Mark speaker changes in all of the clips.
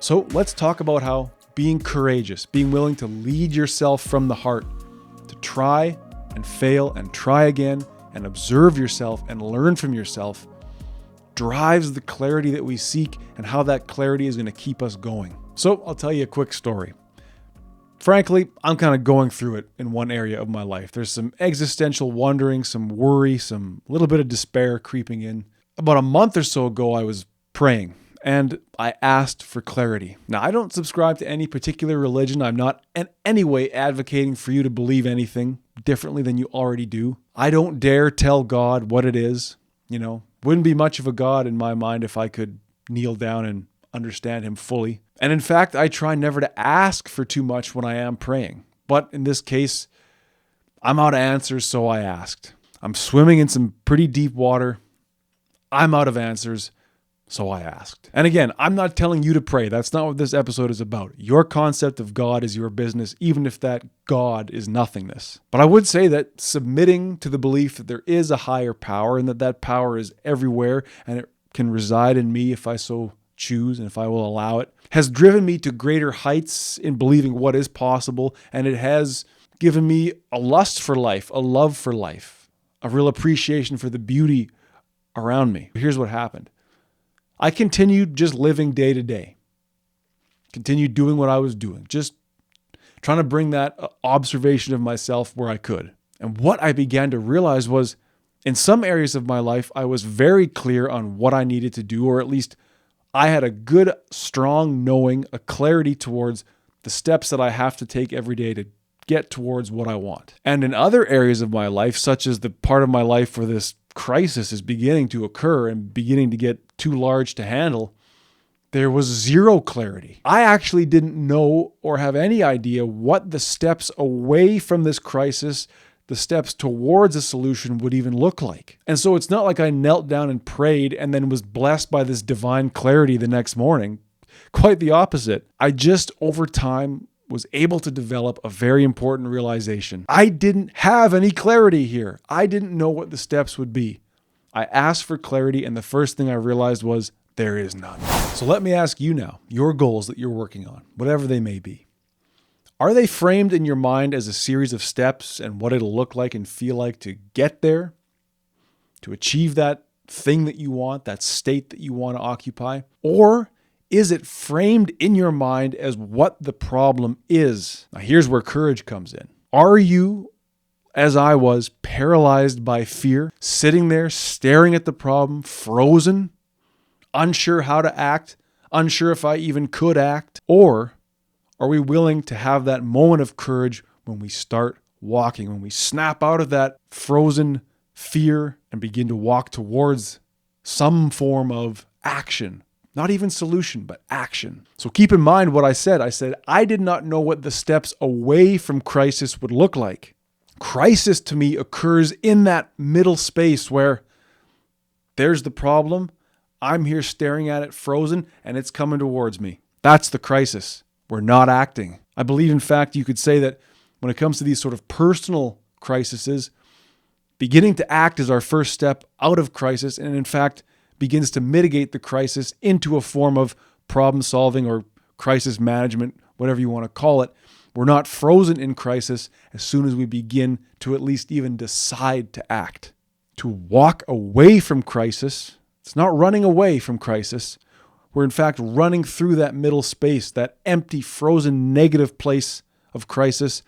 Speaker 1: So let's talk about how being courageous, being willing to lead yourself from the heart, to try and fail and try again and observe yourself and learn from yourself, drives the clarity that we seek and how that clarity is going to keep us going. So I'll tell you a quick story. Frankly, I'm kind of going through it in one area of my life. There's some existential wondering, some worry, some little bit of despair creeping in. About a month or so ago, I was praying and I asked for clarity. Now, I don't subscribe to any particular religion. I'm not in any way advocating for you to believe anything differently than you already do. I don't dare tell God what it is. Wouldn't be much of a God in my mind if I could kneel down and understand him fully. And in fact, I try never to ask for too much when I am praying. But in this case, I'm out of answers, so I asked. I'm swimming in some pretty deep water. I'm out of answers, so I asked. And again, I'm not telling you to pray. That's not what this episode is about. Your concept of God is your business, even if that God is nothingness. But I would say that submitting to the belief that there is a higher power and that that power is everywhere and it can reside in me if I so choose and if I will allow it, has driven me to greater heights in believing what is possible, and it has given me a lust for life, a love for life, a real appreciation for the beauty around me. Here's what happened. I continued just living day to day, continued doing what I was doing, just trying to bring that observation of myself where I could. And what I began to realize was in some areas of my life, I was very clear on what I needed to do, or at least I had a good, strong knowing, a clarity towards the steps that I have to take every day to get towards what I want. And in other areas of my life, such as the part of my life where this crisis is beginning to occur and beginning to get too large to handle, there was zero clarity. I actually didn't know or have any idea what the steps away from this crisis, the steps towards a solution would even look like. And so it's not like I knelt down and prayed and then was blessed by this divine clarity the next morning. Quite the opposite. I just over time was able to develop a very important realization. I didn't have any clarity here. I didn't know what the steps would be. I asked for clarity, and the first thing I realized was there is none. So let me ask you now, your goals that you're working on, whatever they may be, are they framed in your mind as a series of steps and what it'll look like and feel like to get there, to achieve that thing that you want, that state that you want to occupy? Or is it framed in your mind as what the problem is? Now, here's where courage comes in. Are you, as I was, paralyzed by fear, sitting there staring at the problem, frozen, unsure how to act, unsure if I even could act? Or are we willing to have that moment of courage when we start walking, when we snap out of that frozen fear and begin to walk towards some form of action? Not even solution, but action. So keep in mind what I said. I said, I did not know what the steps away from crisis would look like. Crisis to me occurs in that middle space where there's the problem. I'm here staring at it frozen and it's coming towards me. That's the crisis. We're not acting. I believe, in fact, you could say that when it comes to these sort of personal crises, beginning to act is our first step out of crisis, and in fact, begins to mitigate the crisis into a form of problem solving or crisis management, whatever you want to call it. We're not frozen in crisis as soon as we begin to at least even decide to act. To walk away from crisis, it's not running away from crisis. We're in fact running through that middle space, that empty, frozen, negative place of crisis.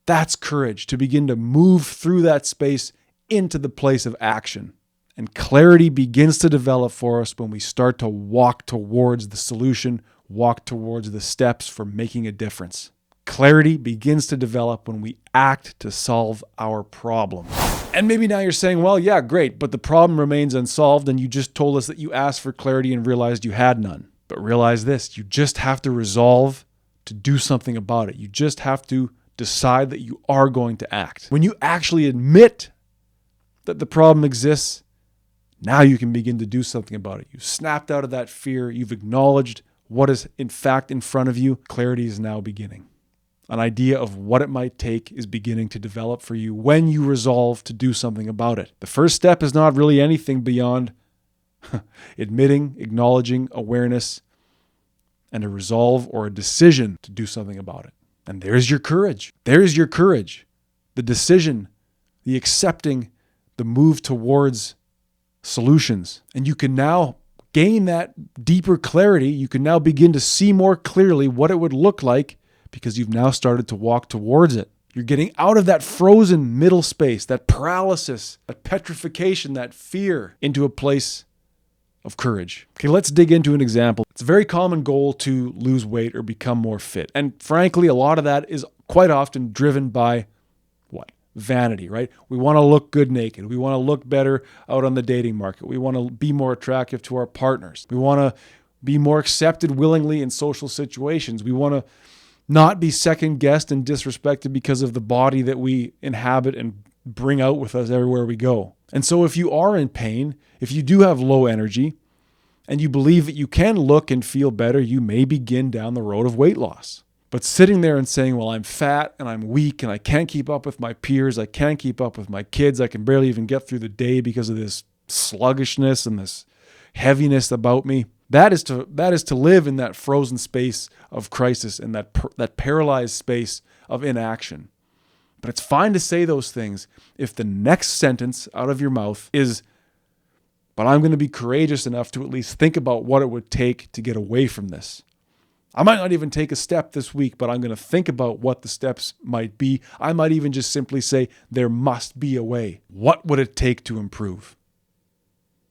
Speaker 1: That's courage, to begin to move through that space into the place of action. And clarity begins to develop for us when we start to walk towards the solution, walk towards the steps for making a difference. Clarity begins to develop when we act to solve our problem. And maybe now you're saying, well, yeah, great, but the problem remains unsolved and you just told us that you asked for clarity and realized you had none. But realize this, you just have to resolve to do something about it. You just have to decide that you are going to act. When you actually admit that the problem exists, now you can begin to do something about it. You've snapped out of that fear. You've acknowledged what is in fact in front of you. Clarity is now beginning. An idea of what it might take is beginning to develop for you when you resolve to do something about it. The first step is not really anything beyond admitting, acknowledging, awareness, and a resolve or a decision to do something about it. And there's your courage. There's your courage. The decision, the accepting, the move towards solutions. And you can now gain that deeper clarity. You can now begin to see more clearly what it would look like because you've now started to walk towards it. You're getting out of that frozen middle space, that paralysis, that petrification, that fear, into a place of courage. Okay, let's dig into an example. It's a very common goal to lose weight or become more fit. And frankly, a lot of that is quite often driven by what? Vanity, right? We want to look good naked. We want to look better out on the dating market. We want to be more attractive to our partners. We want to be more accepted willingly in social situations. We want to not be second-guessed and disrespected because of the body that we inhabit and bring out with us everywhere we go. And so if you are in pain, if you do have low energy, and you believe that you can look and feel better, you may begin down the road of weight loss. But sitting there and saying, well, I'm fat and I'm weak and I can't keep up with my peers, I can't keep up with my kids, I can barely even get through the day because of this sluggishness and this heaviness about me. That is to live in that frozen space of crisis and that paralyzed space of inaction. But it's fine to say those things if the next sentence out of your mouth is, but I'm going to be courageous enough to at least think about what it would take to get away from this. I might not even take a step this week, but I'm going to think about what the steps might be. I might even just simply say, there must be a way. What would it take to improve?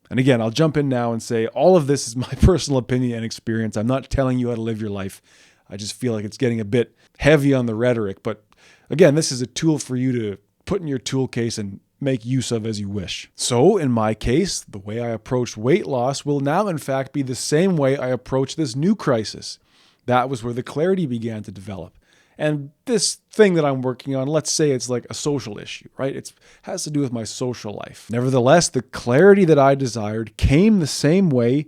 Speaker 1: And again, I'll jump in now and say all of this is my personal opinion and experience. I'm not telling you how to live your life. I just feel like it's getting a bit heavy on the rhetoric. But again, this is a tool for you to put in your tool case and make use of as you wish. So in my case, the way I approached weight loss will now in fact be the same way I approach this new crisis. That was where the clarity began to develop. And this thing that I'm working on, let's say it's like a social issue, right? It has to do with my social life. Nevertheless, the clarity that I desired came the same way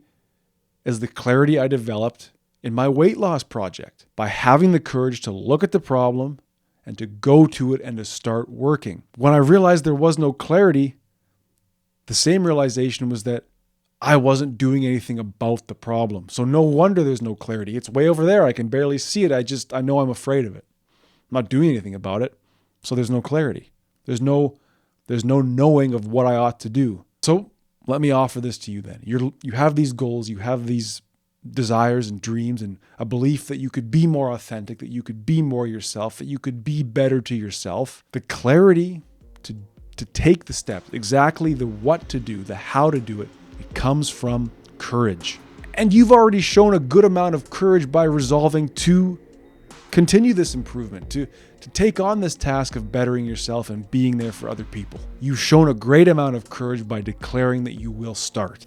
Speaker 1: as the clarity I developed in my weight loss project, by having the courage to look at the problem and to go to it and to start working. When I realized there was no clarity, the same realization was that I wasn't doing anything about the problem. So no wonder there's no clarity. It's way over there. I can barely see it. I know I'm afraid of it. I'm not doing anything about it. So there's no clarity. There's no knowing of what I ought to do. So let me offer this to you then. You have these goals, you have these desires and dreams and a belief that you could be more authentic, that you could be more yourself, that you could be better to yourself. The clarity to take the steps, exactly the what to do, the how to do it, it comes from courage. And you've already shown a good amount of courage by resolving to continue this improvement, to take on this task of bettering yourself and being there for other people. You've shown a great amount of courage by declaring that you will start.